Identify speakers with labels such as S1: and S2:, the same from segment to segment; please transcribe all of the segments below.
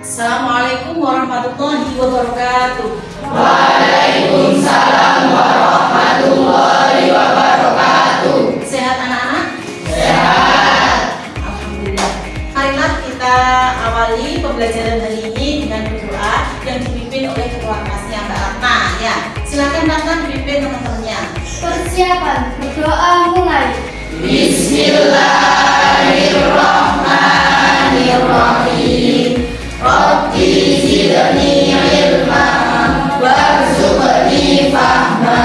S1: Assalamualaikum warahmatullahi wabarakatuh.
S2: Waalaikumsalam warahmatullahi wabarakatuh.
S1: Sehat anak-anak?
S2: Sehat.
S1: Alhamdulillah. Marilah kita awali pembelajaran hari ini dengan berdoa yang dipimpin oleh ketua kelasnya Mbak Ratna. Ya, silakan Ratna dipimpin teman-temannya.
S3: Persiapan berdoa mulai.
S2: Bismillahirrahmanirrahim. Rabbi zidni ilma warzuqni fahma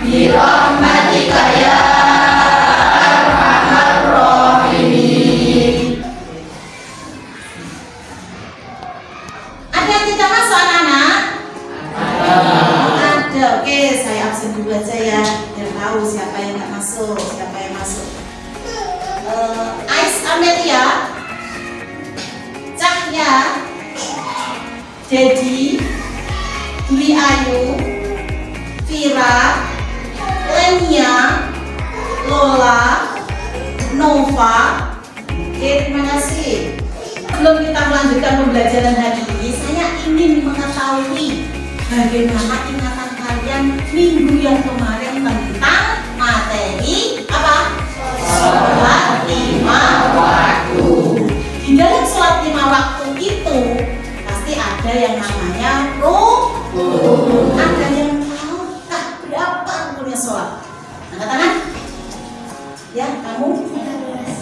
S2: bi rahmatika ya arhamar rahimin.
S1: Ada yang tidak masuk anak-anak? Ada. Oke, saya absen dulu aja ya, biar tahu siapa yang nggak masuk, siapa yang masuk. Ais Amelia, Cahya, Dedi, Dwi Ayu, Vira, Lenia, Lola, Nova. Oke, terima kasih. Sebelum kita melanjutkan pembelajaran hari ini, saya ingin mengetahui bagaimana ingatan kalian minggu yang kemarin tentang materi apa? Sholat 5 waktu. Di dalam sholat 5 waktu itu pasti ada yang namanya rukun. Ada yang tahu berapa rukunnya sholat? Angkat tangan. Ya, kamu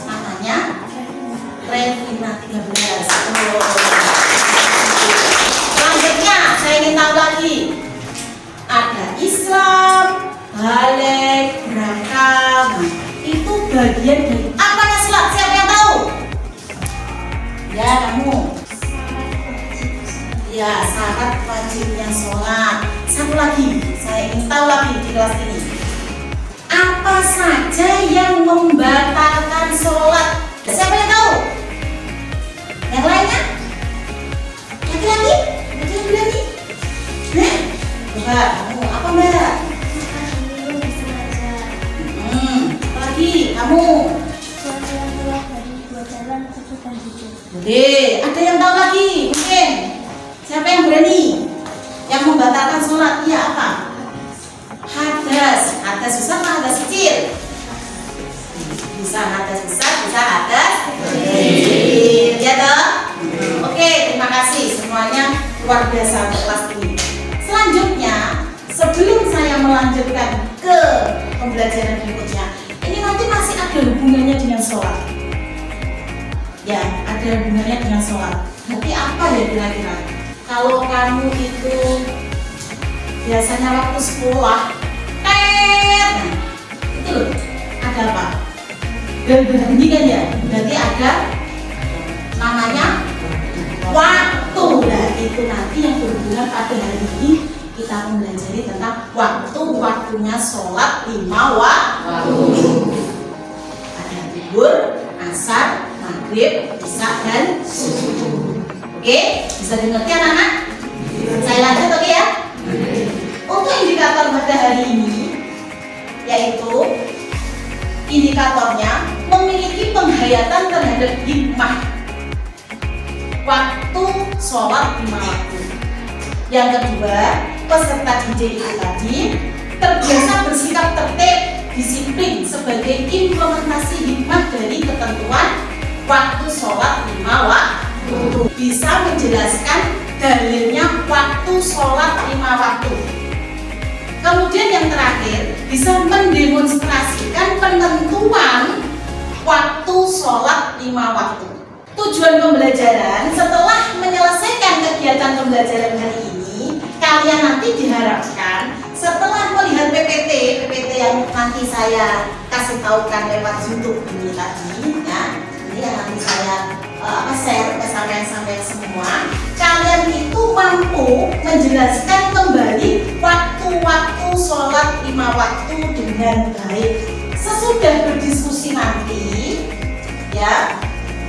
S1: namanya Revina 13. Selanjutnya saya ingin tahu lagi. Ada Islam, balik, berakam. Itu bagian dari apanya sholat? Siapa yang tahu? Ya, kamu. Ya, syarat wajibnya sholat. Satu lagi, saya ingin tahu lagi di kelas ini. Apa saja yang membatalkan sholat? Siapa yang tahu? Yang lainnya? Laki-laki? Laki-laki? Coba, kamu apa mbak? Apa lagi? Kamu? Boleh, ada yang tahu lagi? Mungkin. Siapa yang berani? Yang membatalkan sholat? Iya apa? Hadas. Hadas besar atau hadas kecil? Bisa hadas besar, bisa hadas kecil. Ya toh? Oke, terima kasih semuanya, luar biasa untuk kelas ini. Selanjutnya, sebelum saya melanjutkan ke pembelajaran berikutnya, ini nanti masih ada hubungannya dengan sholat. Ya, ada hubungannya dengan sholat. Tapi apa ya kira-kira? Kalau kamu itu biasanya waktu sekolah, itu loh, ada apa? Berbunyi kan ya? Berarti ada namanya waktu. Nah, itu nanti yang berhubungan pada hari ini kita mempelajari tentang waktunya sholat 5 waktu. Ada zuhur, asar, maghrib, isya dan subuh. Oke, bisa dimengerti anak-anak? Saya lanjut oke ya? Untuk indikator pada hari ini, yaitu indikatornya memiliki penghayatan terhadap hikmah waktu sholat 5 waktu. Yang kedua, peserta didik itu tadi terbiasa bersikap tertib, disiplin sebagai implementasi hikmah dari ketentuan waktu sholat 5 waktu. Bisa menjelaskan dalilnya waktu sholat 5 waktu. Kemudian yang terakhir, bisa mendemonstrasikan penentuan waktu sholat 5 waktu. Tujuan pembelajaran, setelah menyelesaikan kegiatan pembelajaran hari ini, kalian nanti diharapkan setelah melihat PPT yang nanti saya kasih tahukan lewat YouTube ini tadi, ya, ini yang nanti saya share ke sampai semua, kalian itu mampu menjelaskan kembali waktu-waktu sholat 5 waktu dengan baik. Sesudah berdiskusi nanti, ya,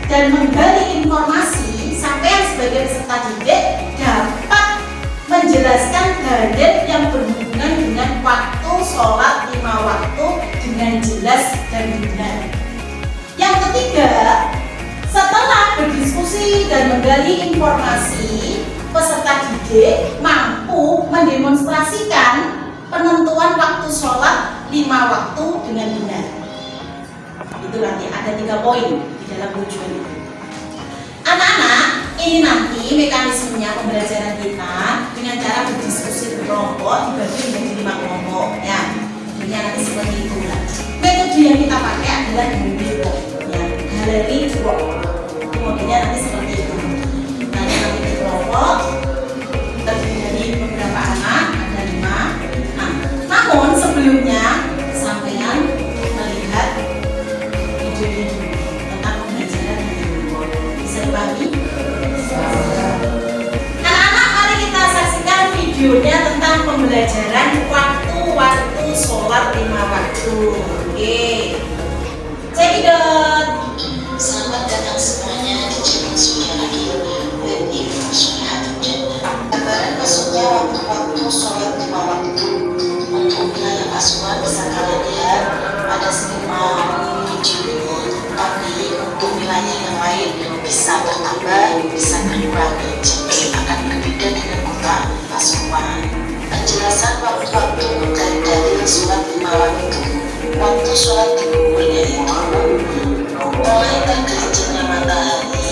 S1: dan menggali informasi, sampai sebagai peserta didik dapat menjelaskan dalil yang berhubungan dengan waktu sholat 5 waktu dengan jelas dan benar. Yang ketiga, setelah berdiskusi mendiskusi dan menggali informasi, peserta didik mampu mendemonstrasikan penentuan waktu sholat 5 waktu dengan benar. Itu nanti ada 3 poin di dalam tujuan itu. Anak-anak, ini nanti mekanismenya pembelajaran kita dengan cara berdiskusi berkelompok dibagi menjadi 5 kelompok ya. Jadi nanti seperti itu. Metode yang kita pakai adalah gallery walk ya, gallery walk. Modelnya nanti seperti itu. Nanti di kelompok terdiri dari beberapa anak, ada 5. Nah, namun sebelumnya sampean melihat video ini tentang pembelajaran gallery walk. Bisa dipahami? Anak-anak, mari kita saksikan videonya tentang pembelajaran waktu-waktu sholat 5 waktu. Oke, check it out.
S4: Selamat datang semuanya di channel Suria Radio dan Informasi Hati. Gambaran masuknya waktu-waktu sholat 5 waktu. Untuk wilayah Pasuruan bisa kalian lihat ada skema video, tapi untuk wilayah yang lain bisa bertambah, bisa berkurang. Jadi akan berbeda dengan kota Pasuruan. Penjelasan waktu-waktu dari dalil sholat 5 waktu. Waktu sholat dimulainya itu mulai tergelincirnya matahari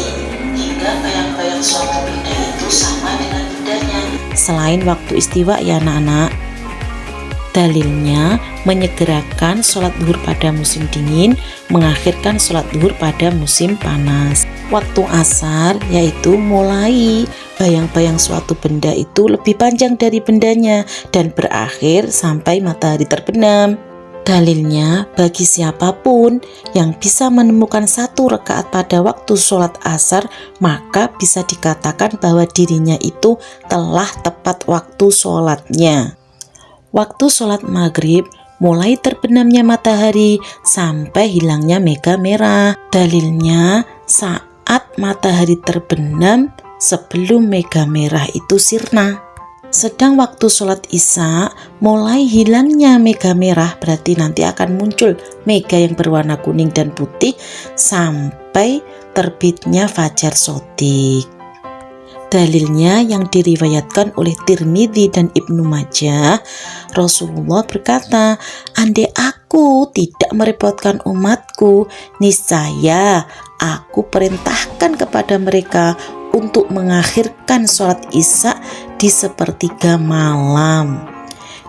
S4: hingga bayang-bayang suatu benda itu sama dengan bendanya.
S5: Selain waktu istiwa ya anak-anak, dalilnya menyegerakan sholat zuhur pada musim dingin, mengakhirkan sholat zuhur pada musim panas. Waktu asar yaitu mulai bayang-bayang suatu benda itu lebih panjang dari bendanya dan berakhir sampai matahari terbenam. Dalilnya bagi siapapun yang bisa menemukan 1 rakaat pada waktu sholat asar, maka bisa dikatakan bahwa dirinya itu telah tepat waktu sholatnya. Waktu sholat maghrib mulai terbenamnya matahari sampai hilangnya mega merah. Dalilnya saat matahari terbenam sebelum mega merah itu sirna. Sedang waktu sholat isya mulai hilangnya mega merah, berarti nanti akan muncul mega yang berwarna kuning dan putih sampai terbitnya fajar shodiq. Dalilnya yang diriwayatkan oleh Tirmidzi dan Ibnu Majah, Rasulullah berkata, andai aku tidak merepotkan umatku, niscaya aku perintahkan kepada mereka untuk mengakhirkan sholat isya di sepertiga malam.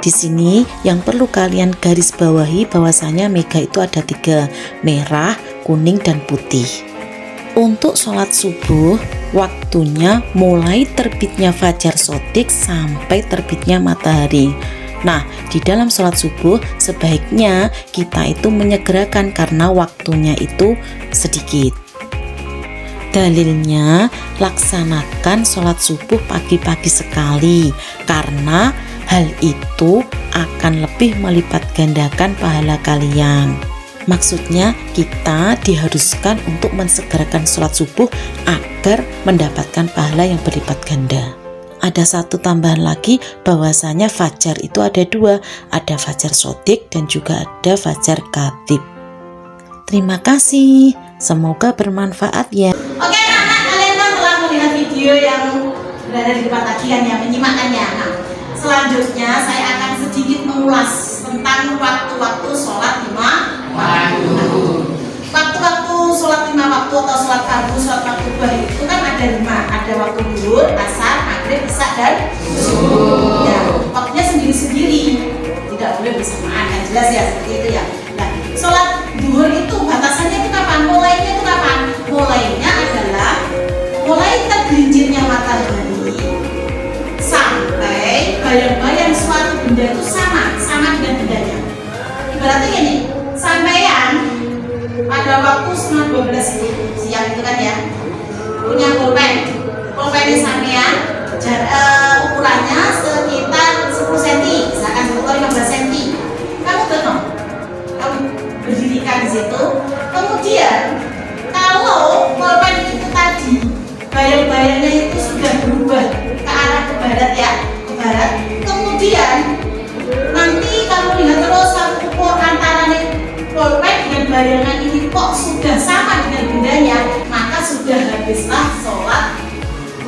S5: Di sini yang perlu kalian garis bawahi bahwasanya mega itu ada 3, merah, kuning, dan putih. Untuk sholat subuh, waktunya mulai terbitnya fajar shodiq sampai terbitnya matahari. Nah, di dalam sholat subuh sebaiknya kita itu menyegerakan karena waktunya itu sedikit. Dalilnya, laksanakan sholat subuh pagi-pagi sekali karena hal itu akan lebih melipat gandakan pahala kalian. Maksudnya kita diharuskan untuk mensegerakan sholat subuh agar mendapatkan pahala yang berlipat ganda. Ada 1 tambahan lagi bahwasanya fajar itu ada 2, ada fajar shodiq dan juga ada fajar katib. Terima kasih, semoga bermanfaat ya.
S1: Oke anak-anak, kalian kan telah melihat video yang berada di depan kalian ya, menyimakkannya. Nah, selanjutnya saya akan sedikit mengulas tentang waktu-waktu sholat 5 waktu. Waktu-waktu sholat 5 waktu atau sholat fardu, sholat maktubah itu kan ada 5. Ada waktu zuhur, asar, maghrib, isya, dan subuh. Ya, waktunya sendiri-sendiri, tidak boleh bersamaan, kan jelas ya seperti itu ya. Nah, sholat zuhur itu batasannya itu kapan? Mulainya itu kapan? Mulainya adalah mulai tergelincirnya matahari sampai bayang-bayang suatu benda itu sama dengan bendanya. Ibaratnya gini, sampean pada waktu setengah 12 itu siang itu kan ya, punya pulpen sampean ukurannya sekitar 10 cm, misalkan 15 cm. Kamu tenang, kamu berdirikan di situ. Kemudian kalau pulpen itu tadi bayang-bayangnya itu sudah berubah ke arah ke barat ya, ke barat. Kemudian nanti kamu lihat terus ukur antara pulpen dengan dan bayangan ini kok sudah sama dengan bendanya, maka sudah habislah sholat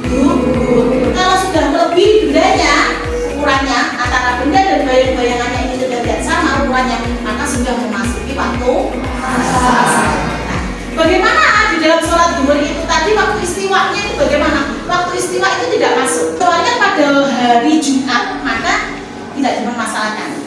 S1: duhur. Kalau sudah melebihi bendanya, ukurannya antara benda dan bayangannya ini tidak sama ukurannya, maka sudah memasuki waktu asar. Nah, bagaimana di dalam sholat duhur itu tadi waktu istiwanya itu bagaimana? Waktu istiwa itu tidak masuk. Soalnya pada hari Jumat maka tidak dipermasalahkan.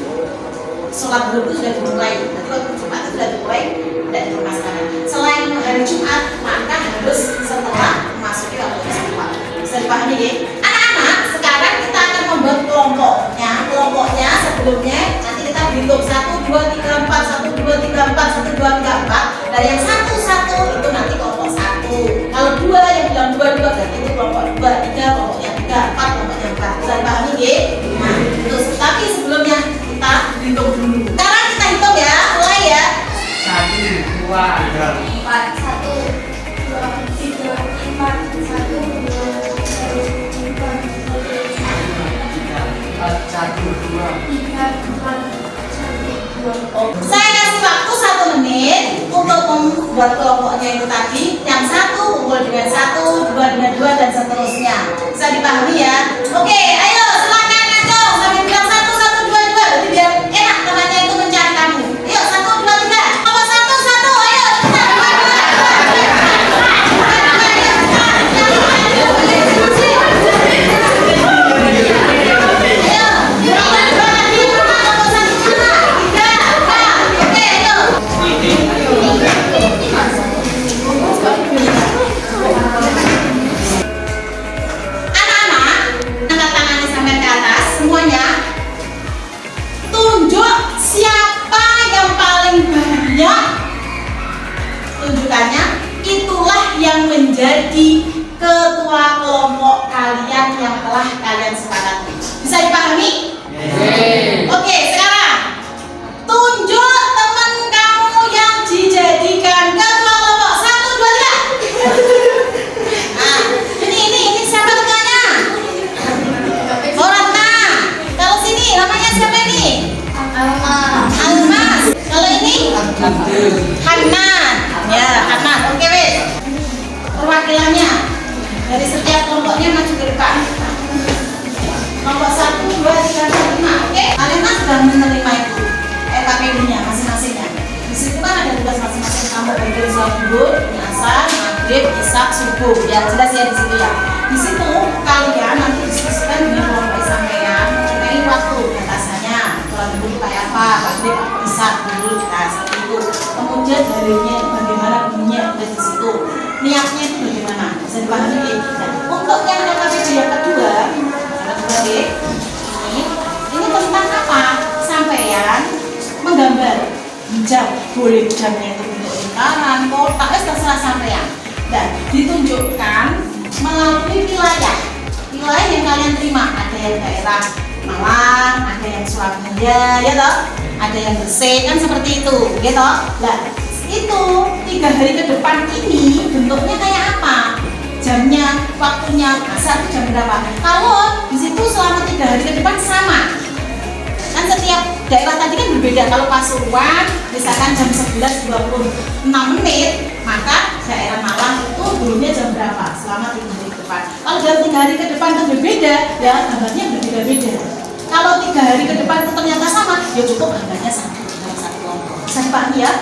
S1: Sholat duhur itu sudah dimulai. Jadi waktu Jumat itu sudah dimulai, tidak dipermasalahkan. Selain hari Jumat maka harus setelah memasuki waktu istiwa. Bisa dipahami ya? Anak-anak, sekarang kita akan membuat kelompoknya. Kelompoknya sebelumnya nanti kita berhitung 1, 2, 3, 4, 1, 2, 3, 4, 1, 2, 3, 4. Dan yang 1, 1 itu nanti kelompok 1. Kalau 2 yang bilang 2, 2 berarti itu kelompok 2, 3 kelompoknya 3, 4 kelompoknya 4. Bisa dipahami ya? Nah, terus tapi sebelumnya kita hitung dulu. Sekarang kita hitung ya, mulai ya.
S2: 1, 2, 3,
S3: 4, 1, 2, 3, 4, 1, 2, 3, 4, 1, 2.
S1: Saya kasih waktu 1 menit untuk membuat kelompoknya itu tadi. Yang 1 kumpul dengan 1, 2 dengan 2 dan seterusnya. Bisa dipahami ya? Oke, ayo silakan ngaco sambil bilang 1, 1, 2, 2. Jadi biar enak temannya itu mencari kamu. Ayo 1, 2, 3. Nomor 1, 1. Ayo cepat 2. Tunjukkannya, itulah yang menjadi ketua kelompok kalian yang telah kalian sepakati. Bisa dipahami? Oke, sekarang tunjuk teman kamu yang dijadikan ketua kelompok. 1, 2, 3. Nah, ini siapa ketuanya? Ratna. Kalau sini namanya siapa ini? Almas. Kalau ini? Hanan. Ya, Hanan. Oke, wes. Perwakilannya dari setiap kelompoknya maju ke depan. Kelompok 1, 2, 3, 4, 5. Oke, kalian kan sudah menerima itu KPD-nya masing-masingnya. Di situ kan ada tugas masing-masing kamu dari sholat duhur, asar, maghrib, isya, subuh. Ya jelas ya di situ ya. Di situ kalian nanti diskusikan dengan kelompok sampean mengenai waktu batasannya. Sholat duhur kayak apa? Maghrib, isya, dulu kita seperti itu. Kemudian harinya bagaimana bunyinya ada di situ. Niatnya itu bagaimana? Bisa dipahami. Nah, untuk yang KPD yang kedua, ini tentang apa? Sampean menggambar jam, boleh jamnya itu bentuk lingkaran, kotak, terserah sampean. Dan ditunjukkan melalui wilayah yang kalian terima. Ada yang daerah Malang, ada yang Surabaya, ya toh? Ada yang Gresik, kan seperti itu, gitu. Nah, itu 3 hari ke depan ini bentuknya kayak apa? Jamnya, waktunya, asar jam berapa? Kalau di situ selama 3 hari ke depan sama. Kan setiap daerah tadi kan berbeda. Kalau Pasuruan misalkan jam 11.26, maka daerah Malang itu dulunya jam berapa? Selama 3 hari ke depan. Kalau dalam 3 hari ke depan itu berbeda, ya gambarnya berbeda-beda. Kalau 3 hari ke depan itu ternyata sama, ya cukup gambarnya satu dalam satu kelompok. Bisa dipahami ya?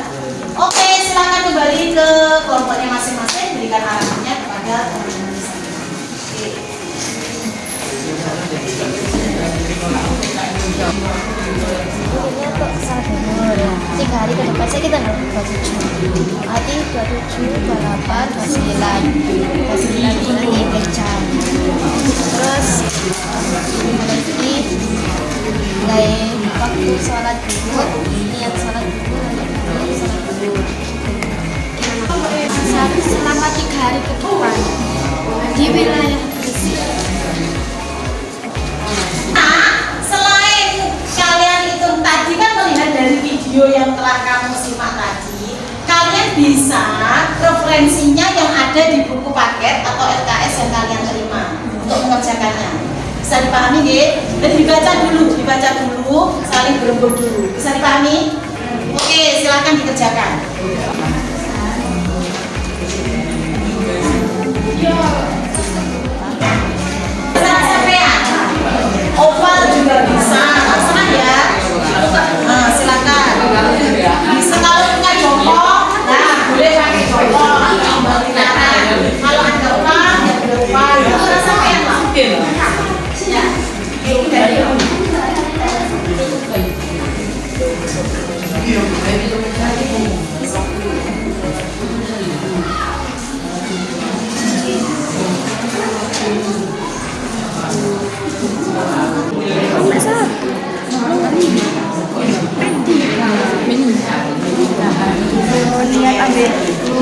S1: Oke, silakan kembali ke kelompoknya masing-masing, berikan arahannya kepada teman-teman di sana. Oke.
S3: Kok salah benar ya? 3 hari ke depan saya kita 27. Berarti 27, 28, 29. 29 itu nanti berjam. Terus lagi mulai waktu sholat duhur, niat sholat duhur, nanti sholat duhur. Selama 3 hari ke depan di wilayah Gresik.
S1: Selain kalian itu tadi kan melihat dari video yang telah kamu simak tadi, kalian bisa referensinya yang ada di buku paket atau LKS yang kalian terima untuk mengerjakannya. Bisa dipahami nggih? Dan dibaca dulu, saling berembuk dulu. Bisa dipahami? Oke, silakan dikerjakan.
S3: niat ambil itu.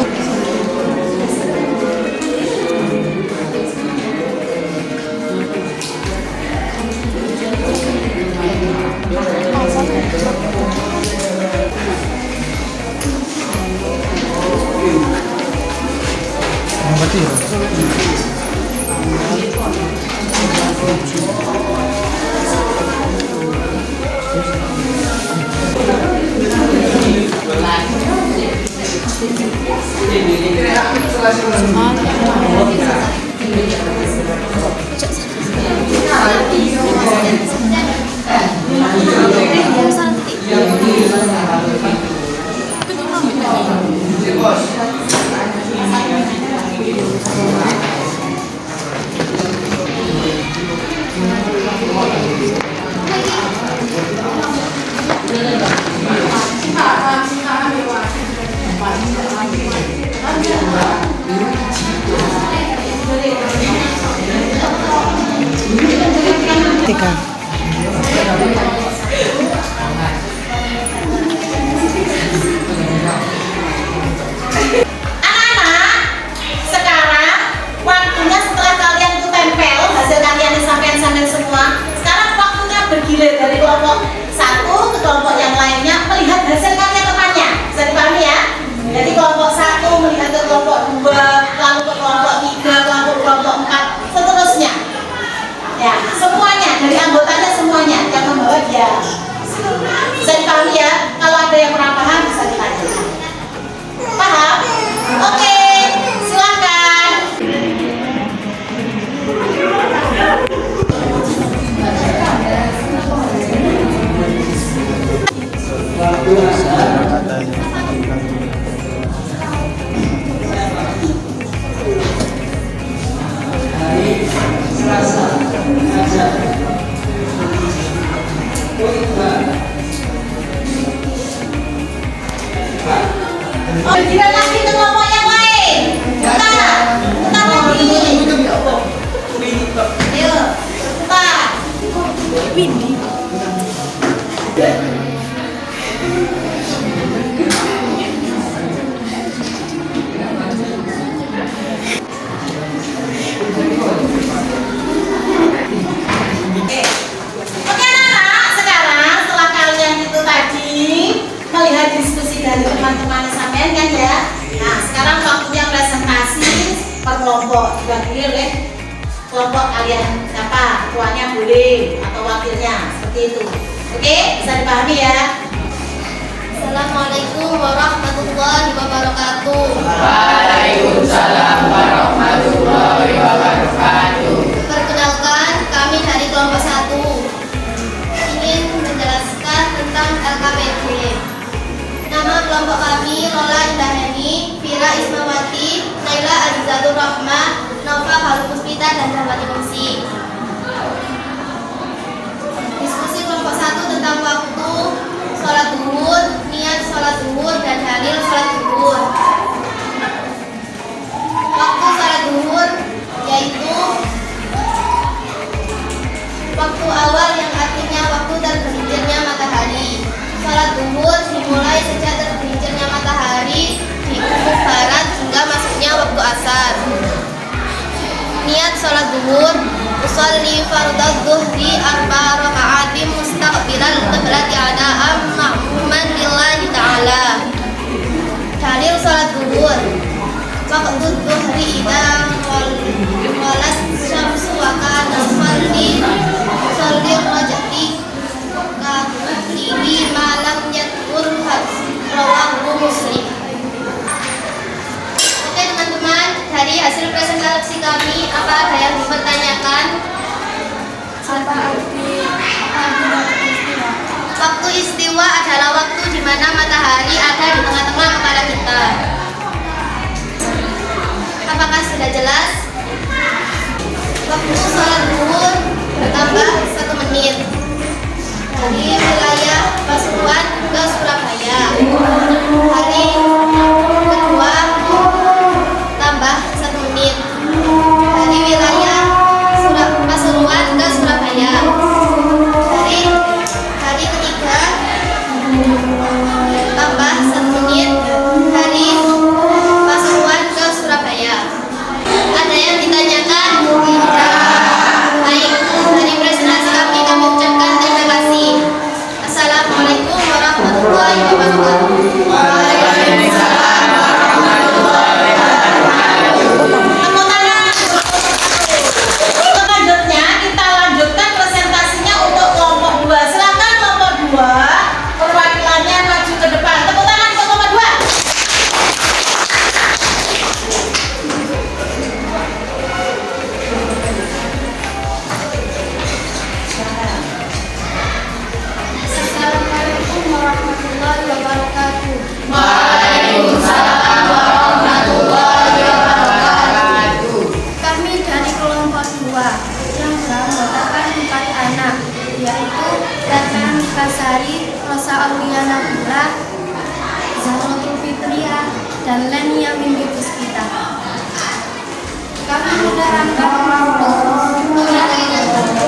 S5: Tiga.
S1: Anak-anak, sekarang waktunya setelah kalian itu tempel hasil kalian sampean semua. Sekarang waktunya bergilir dari kelompok satu ke kelompok yang lainnya melihat hasil karya temannya. Bisa dipahami ya? Jadi kelompok satu melihat ke kelompok dua, lalu ke kelompok tiga, lalu ke kelompok empat, seterusnya. Ya, semuanya dari anggotanya semuanya yang membawa dia. Bisa dipahami ya? Kalau ada yang kurang paham bisa ditanyakan. Paham? Oke, silakan. Oh, tidak lagi ke kelompok yang lain. Putar lagi. Ayo, putar. Oke, anak-anak, sekarang setelah kalian itu tadi melihat diskusi dari teman-teman sampean kan ya. Nah, sekarang waktunya presentasi per kelompok diwakili oleh kelompok kalian. Siapa? Ketuanya boleh atau wakilnya seperti itu. Oke, bisa dipahami ya.
S3: Assalamualaikum warahmatullahi wabarakatuh.
S2: Waalaikumsalam warahmatullahi wabarakatuh.
S3: Perkenalkan, kami dari kelompok 1 ingin menjelaskan tentang LKPD. Nama kelompok kami Lola Indaheni, Fira Ismawati, Naila Azizatur Rahmah, Nova Halupuspita, dan Rahmati Ningsih. Diskusi kelompok 1 tentang waktu sholat zuhur, niat sholat zuhur, dan dalil sholat zuhur. Waktu sholat zuhur yaitu waktu awal yang artinya waktu tergelincirnya matahari. Sholat zuhur dimulai sejak tergelincirnya matahari di ufuk barat hingga masuknya waktu asar. Niat sholat zuhur: usolli fardhu dhuhri arba'a raka'atin mustaqbilal qiblati ada'an ma'muman lillahi ta'ala. Dalil sholat zuhur: waqtu dhuhri idza walat syamsu wa kana sholli rajati ka malam yatur rawahu Muslim. Oke teman-teman, dari hasil presentasi kami, apa ada yang dipertanyakan? Waktu istiwa adalah waktu di mana matahari ada di tengah-tengah kepala kita. Apakah sudah jelas? Waktu sholat zuhur bertambah 1 menit dari wilayah Pasuruan ke Surabaya. Hari kedua tambah 1 menit dari wilayah Pasuruan ke Surabaya. Hari ketiga tambah 1 menit dari dan Lenia Minggu Puspita. Kami menerangkan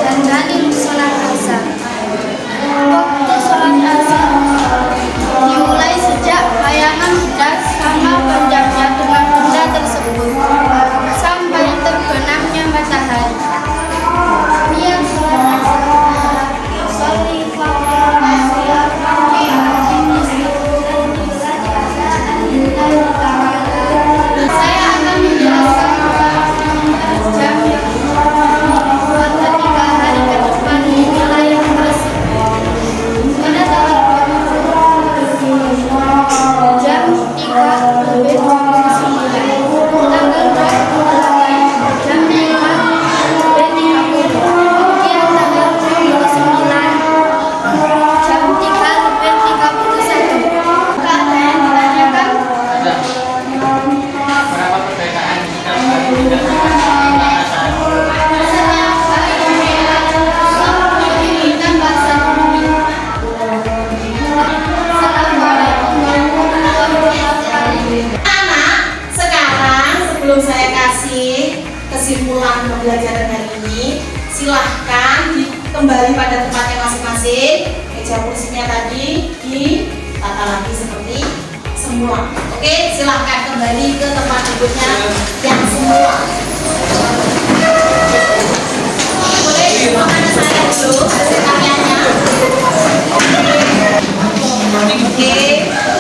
S3: dan dalil sholat asar. Waktu sholat asar dimulai sejak bayangan budak sama panjangnya dengan benda tersebut sampai terbenamnya matahari. Niat sholat asar adalah sholli saya akan menjelaskan jam yang buat 3 hari ke depan di wilayah Gresik. Pada tanggal 20 jam 3 lebih 29, tanggal 28 jam 5 lebih 30, kemudian tanggal 29 jam 3 lebih 31. Apakah ada yang ditanyakan?
S2: Berapa perbedaan jika tidak asar?
S1: Anak, sekarang sebelum saya kasih kesimpulan pembelajaran hari ini, silahkan kembali pada tempatnya masing-masing. Meja kursinya tadi ditata lagi seperti semula. Oke, silahkan kembali ke tempat duduknya yang semula. Boleh dimakan saya dulu hasil karyanya. Oke. Mari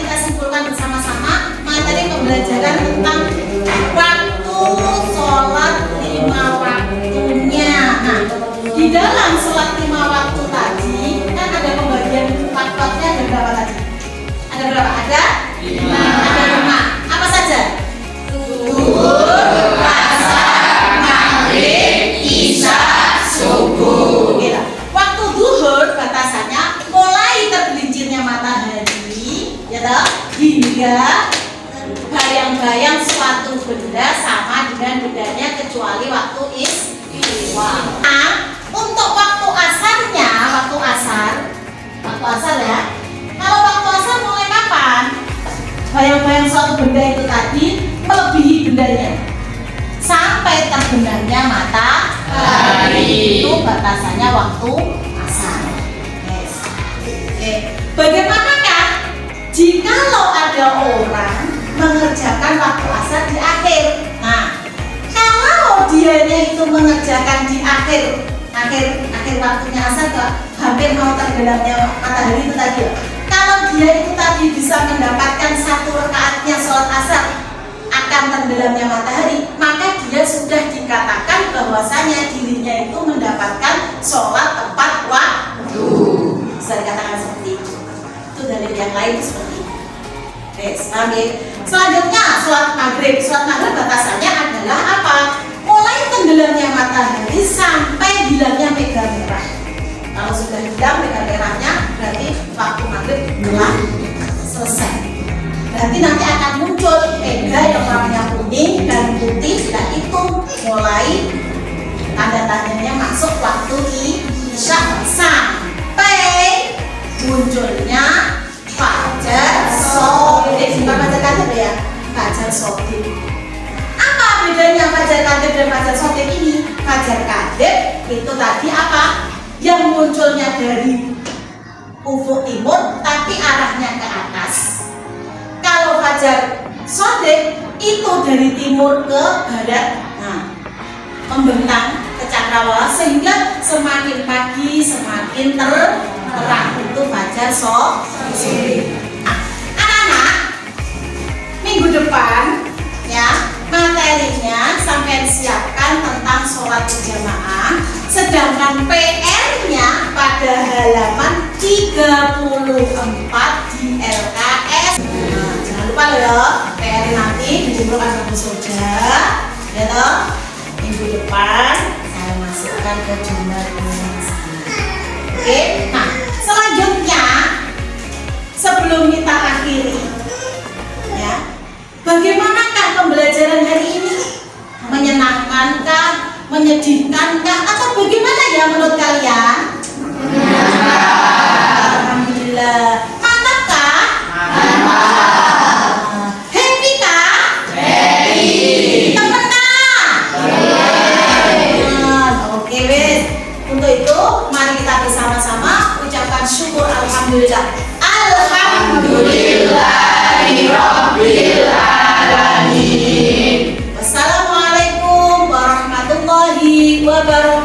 S1: kita simpulkan bersama-sama materi pembelajaran tentang waktu sholat 5 waktunya. Nah, di dalam sholat 5 waktu tadi kan ada pembagian waktunya, ada berapa tadi? Ada berapa? Ada 5. Apa saja? Zuhur, asar, maghrib, isya, subuh. Oke lah. Waktu zuhur batasannya mulai tergelincirnya matahari, ya toh, hingga bayang-bayang suatu benda sama dengan bendanya kecuali waktu istiwa. Nah, untuk waktu asarnya, waktu asar ya. Kalau waktu asar mulai kapan? Bayang-bayang suatu benda itu tadi melebihi bendanya sampai terbenamnya matahari. Itu batasannya waktu asar. Yes. Oke. Bagaimanakah jikalau ada orang mengerjakan waktu asar di akhir? Nah, kalau dianya itu mengerjakan di akhir waktunya asar, hampir mau tenggelamnya matahari itu tadi. Kalau dia itu tadi bisa mendapatkan 1 rakaatnya sholat asar akan tenggelamnya matahari, maka dia sudah dikatakan bahwasanya dirinya itu mendapatkan sholat tepat waktu. Bisa dikatakan seperti itu. Itu dari yang lain seperti itu. Selanjutnya sholat maghrib. Sholat maghrib batasannya adalah apa? Mulai tenggelamnya matahari sampai hilangnya mega merah. Kalau sudah hilang mega merahnya, berarti waktu maghrib telah selesai. Berarti nanti akan muncul mega yang warnanya kuning dan putih. Nah, itu mulai tanda-tandanya masuk waktu isya sampai munculnya fajar shodiq. Bukan fajar kadib ya, fajar shodiq. Apa bedanya fajar kadib dan fajar shodiq ini? Fajar kadib itu tadi apa? Yang munculnya dari ufuk timur tapi arahnya ke atas. Kalau fajar shodiq itu dari timur ke barat, nah, membentang ke cakrawala sehingga semakin pagi semakin terang. Itu fajar shodiq. Anak-anak, minggu depan ya materinya sampai siapkan tentang sholat berjamaah, sedangkan PR-nya pada halaman 34 di LKS. Nah, jangan lupa loh ya, PR nanti dikumpulkan ke Soja, ya toh. Minggu depan saya masukkan ke jurnal ini. Oke, nah selanjutnya ya menurut kalian? Alhamdulillah. Mantap kah? Happy kah? Temen kah? Oke wes. Untuk itu mari kita bersama-sama ucapkan syukur alhamdulillah. Alhamdulillahirabbil alamin. Wassalamualaikum warahmatullahi wabarakatuh.